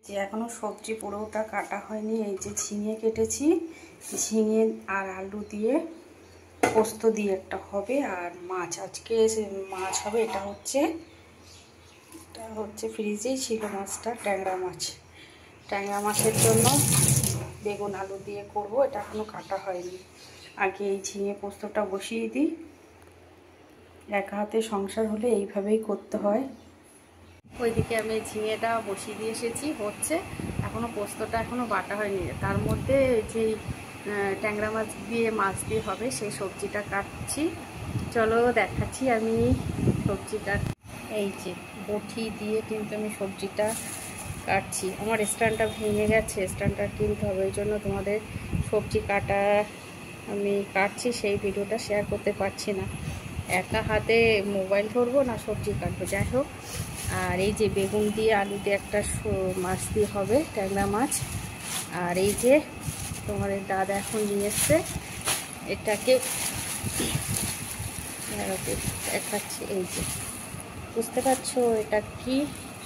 যে এখনো সবজি পুরোটা কাটা হয়নি। এই যে ঝিঙে কেটেছি, ঝিঙে আর আলু দিয়ে পোস্ত দিয়ে একটা হবে, আর মাছ আজকে মাছ হবে। এটা হচ্ছে ফ্রিজেই ছিল মাছটা, ট্যাংরা মাছ। ট্যাংরা মাছের জন্য বেগুন আলু দিয়ে করব। এটা এখনো কাটা হয়নি। আগে এই ঝিঙে পোস্তটা বসিয়ে দিই। একা হাতে সংসার হলে এইভাবেই করতে হয়। ওইদিকে আমি ঝিঙেটা বসিয়ে দিয়ে এসেছি, হচ্ছে এখনও পোস্তটা এখনও বাটা হয়নি। তার মধ্যে যেই ট্যাংরা মাছ দিয়ে হবে সেই সবজিটা কাটছি। চলো দেখাচ্ছি আমি সবজিটা। এই যে বটি দিয়ে কিন্তু আমি সবজিটা কাটছি। আমার স্ট্যান্ডটা ভেঙে গেছে, স্ট্যান্ডটা কিনতে হবে। ওই জন্য তোমাদের সবজি কাটা আমি কাটছি সেই ভিডিওটা শেয়ার করতে পারছি না। একা হাতে মোবাইল ধরবো না সবজি কাটবো, যাই হোক। আর এই যে বেগুন দিয়ে আলু দিয়ে একটা মাছ দিয়ে হবে, ট্যাংরা মাছ। আর এই যে তোমাদের দাদা এখন নিয়ে এসছে, এটাকে দেখাচ্ছি। এই যে বুঝতে পারছো এটা কি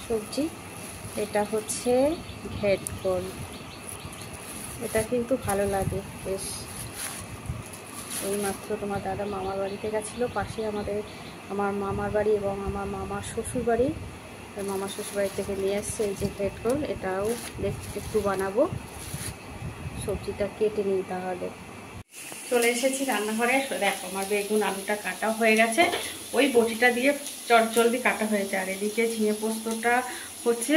সবজি? এটা হচ্ছে ঘেটকল। এটা কিন্তু ভালো লাগে বেশ। এইমাত্র তোমার দাদা মামার বাড়িতে গেছিলো, পাশে আমার মামার বাড়ি এবং আমার মামার শ্বশুর বাড়ি। মামার শ্বশুর বাড়ি থেকে নিয়ে এসছে এই যে ঘেটকল। এটাও একটু বানাবো। সবজিটা কেটে নিই তাহলে। চলে এসেছি রান্নাঘরে। দেখো আমার বেগুন আলুটা কাটা হয়ে গেছে, ওই বটিটা দিয়ে চটজলদি কাটা হয়েছে। আর এদিকে ঝিঙে পোস্তটা হচ্ছে,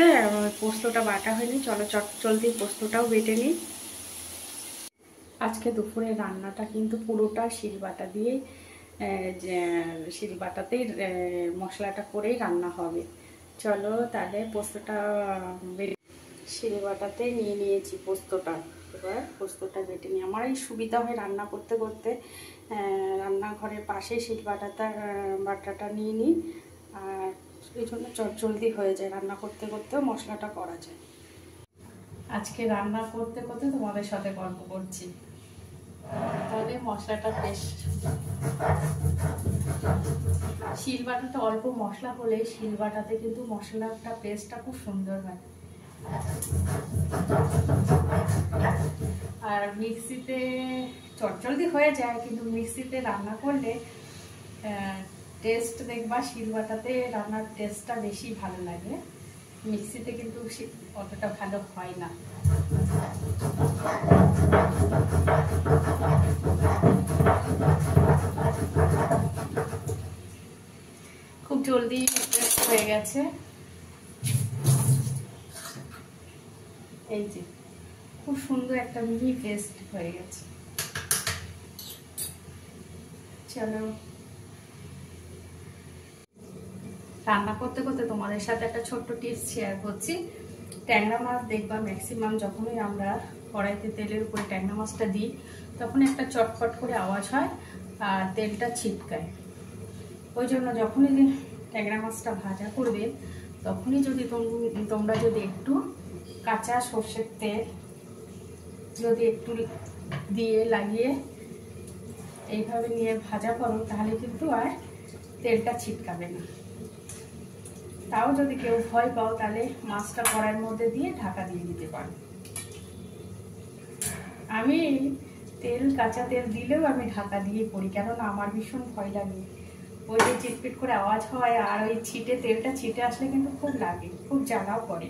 পোস্তটা বাটা হয়নি। চলো চটজলদি পোস্তটাও বেটে নিই। আজকে দুপুরে রান্নাটা কিন্তু পুরোটা শিলবাটা দিয়েই, শিলবাটাতেই মশলাটা করেই রান্না হবে। চলো তাহলে পোস্তটা শিলবাটাতে নিয়ে নিয়েছি পোস্তটা। এবার পোস্তটা বেটে নিই। আমার এই সুবিধা হয় রান্না করতে করতে, রান্নাঘরের পাশে বাটাটা নিয়ে নিই। আর এই জন্য চটজলদি হয়ে যায়, রান্না করতে করতেও মশলাটা করা যায়। আজকে রান্না করতে করতে তোমাদের সাথে গল্প করছি, তাহলে মশলাটা বেশ। শিলবাটাতে অল্প মশলা হলে শিলবাটাতে কিন্তু মশলাটা পেস্টটা খুব সুন্দর হয়। আর মিক্সিতে চটজলদি হয়ে যায়, কিন্তু মিক্সিতে রান্না করলে টেস্ট দেখবা শিলবাটাতে রান্নার টেস্টটা বেশি ভালো লাগে। মিক্সিতে কিন্তু অতটা ভালো হয় না। খুব জলদি হয়ে গেছে। এই যে খুব সুন্দর একটা মিহি পেস্ট হয়ে গেছে। চলো রান্না করতে করতে তোমাদের সাথে একটা ছোট্ট টিপস শেয়ার করছি। ট্যাংরা মাছ দেখবা ম্যাক্সিমাম যখনই আমরা কড়াইতে তেলের উপরে ট্যাংরা মাছটা দিই, তখন একটা চটপট করে আওয়াজ হয় আর তেলটা ছিটকায়। ওই জন্য যখনই ট্যাংরা মাছটা ভাজা করবে, তখনই যদি তোমরা যদি একটু কাঁচা সর্ষের তেল যদি একটু দিয়ে লাগিয়ে এইভাবে নিয়ে ভাজা করো, তাহলে কিন্তু আর তেলটা ছিটকাবে না। তাও যদি কেউ ভয় পাও, তাহলে মাছটা কড়াইয়ের মধ্যে দিয়ে ঢাকা দিয়ে দিতে পারো। আমি কাঁচা তেল দিলেও আমি ঢাকা দিয়ে করি, কেননা আমার ভীষণ ভয় লাগে। ওই যে চিটপিট করে আওয়াজ হয়, আর ওই তেলটা ছিটে আসলে কিন্তু খুব লাগে, খুব জ্বালাও করে।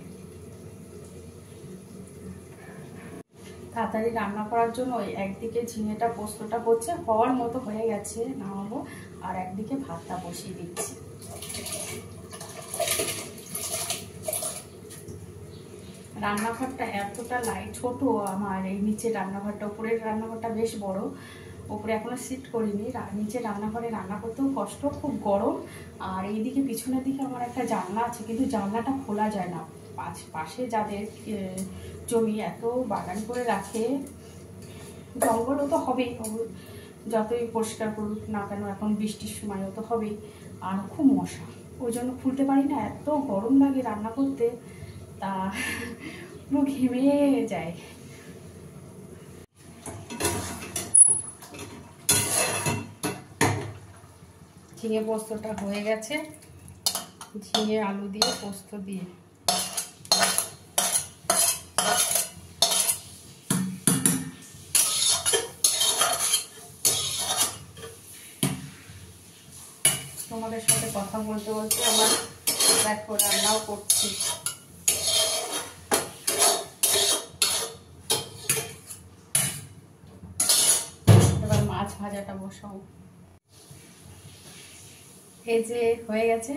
তাড়াতাড়ি রান্না করার জন্য একদিকে ঝিঙেটা পোস্তটা হচ্ছে, হওয়ার মতো হয়ে গেছে, নামাবো। আর একদিকে ভাতটা বসিয়ে দিচ্ছি। রান্নাঘরটা এতটা ছোট আমার, এই নিচের রান্নাঘরটা। উপরের রান্নাঘরটা বেশ বড়, উপরে এখনো শিফট করিনি। নিচের রান্নাঘরে রান্না করতেও কষ্ট, খুব গরম। আর এইদিকে পিছনের দিকে আমার একটা জানলা আছে, কিন্তু জানলাটা খোলা যায় না। পাশে যাদের জমি এত বাগান করে রাখে, জঙ্গলও তো হবেই, যতই পরিষ্কার করুক না কেন, এখন বৃষ্টির সময়ও তো হবেই। আর খুব মশা, ওই জন্য খুলতে পারি না। এত গরম লাগে রান্না করতে, তা পুরো ঘেমে যায়। ঝিঙে পোস্তটা হয়ে গেছে, ঝিঙে আলু দিয়ে পোস্ত দিয়ে। তোমাদের সাথে কথা বলতে বলতে আমার দেখো রান্নাও করছি। এবার মাছ ভাজাটা বসাও। এই যে হয়ে গেছে,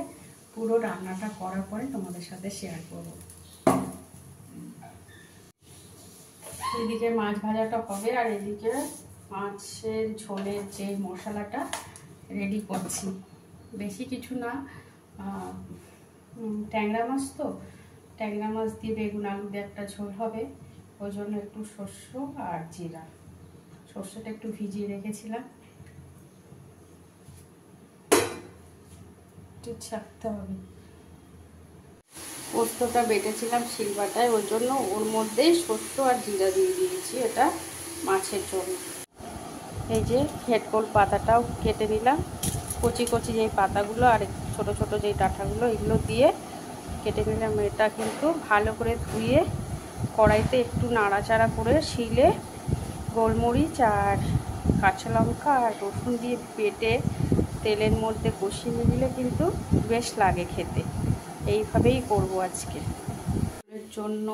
পুরো রান্নাটা করার পরে তোমাদের সাথে শেয়ার করব। এদিকে মাছ ভাজাটা হবে আর এদিকে মাছের ঝোলের যে মশলাটা রেডি করছি। বেশি কিছু না, ট্যাংরা মাছ তো, ট্যাংরা মাছ দিয়ে বেগুন আলু দিয়ে একটা ঝোল হবে। ওই জন্য একটু সর্ষে আর জিরা, সর্ষেটা একটু ভিজিয়ে রেখেছিলাম, একটু ছাড়তে হবে। পোস্তটা বেটেছিলাম শিলবাটায়, ওই জন্য ওর মধ্যেই সর্ষে আর জিরা দিয়ে দিয়েছি, এটা মাছের জন্য। এই যে হেডকোল পাতাটাও কেটে নিলাম, কচি কচি যেই পাতাগুলো আর ছোট ছোট যেই ডাঁটাগুলো, এগুলো দিয়ে কেটে নিলাম। এটা কিন্তু ভালো করে ধুয়ে কড়াইতে একটু নাড়াচাড়া করে শিলে গোলমরিচ আর কাঁচা লঙ্কা আর রসুন দিয়ে বেটে তেলের মধ্যে কষিয়ে নিলে কিন্তু বেশ লাগে খেতে। এইভাবেই করব আজকে। এর জন্য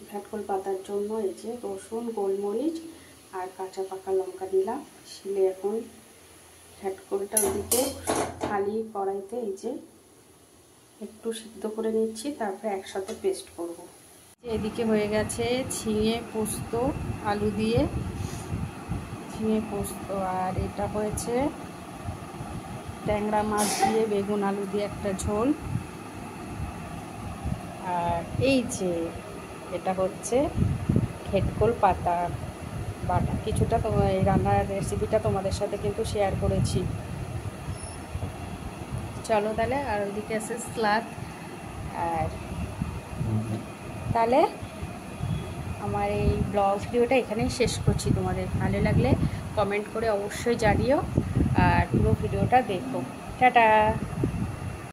ভেটকল পাতার জন্য এই যে রসুন, গোলমরিচ আর কাঁচা পাকা লঙ্কা দিলাম শিলে। এখন ভেটকলটা ওদিকে খালি কড়াইতে এই যে একটু সিদ্ধ করে নিচ্ছি, তারপরে একসাথে পেস্ট করব। এদিকে হয়ে গেছে ঝিঙে পোস্ত আলু দিয়ে, ঝিঙে পোস্ত। আর এটা হয়েছে ট্যাংরা মাছ দিয়ে বেগুন আলু দিয়ে একটা ঝোল। আর এই যে এটা হচ্ছে হেডকোল পাতা বাটা। কিছুটা তোমার এই রান্নার রেসিপিটা তোমাদের সাথে কিন্তু শেয়ার করেছি। চলো তাহলে, আর ওইদিকে আছে স্লাদ। আর তাহলে আমার এই ব্লগ ভিডিওটা এখানেই শেষ করছি। তোমাদের ভালো লাগলে কমেন্ট করে অবশ্যই জানিও, আর পুরো ভিডিওটা দেখো। টাটা।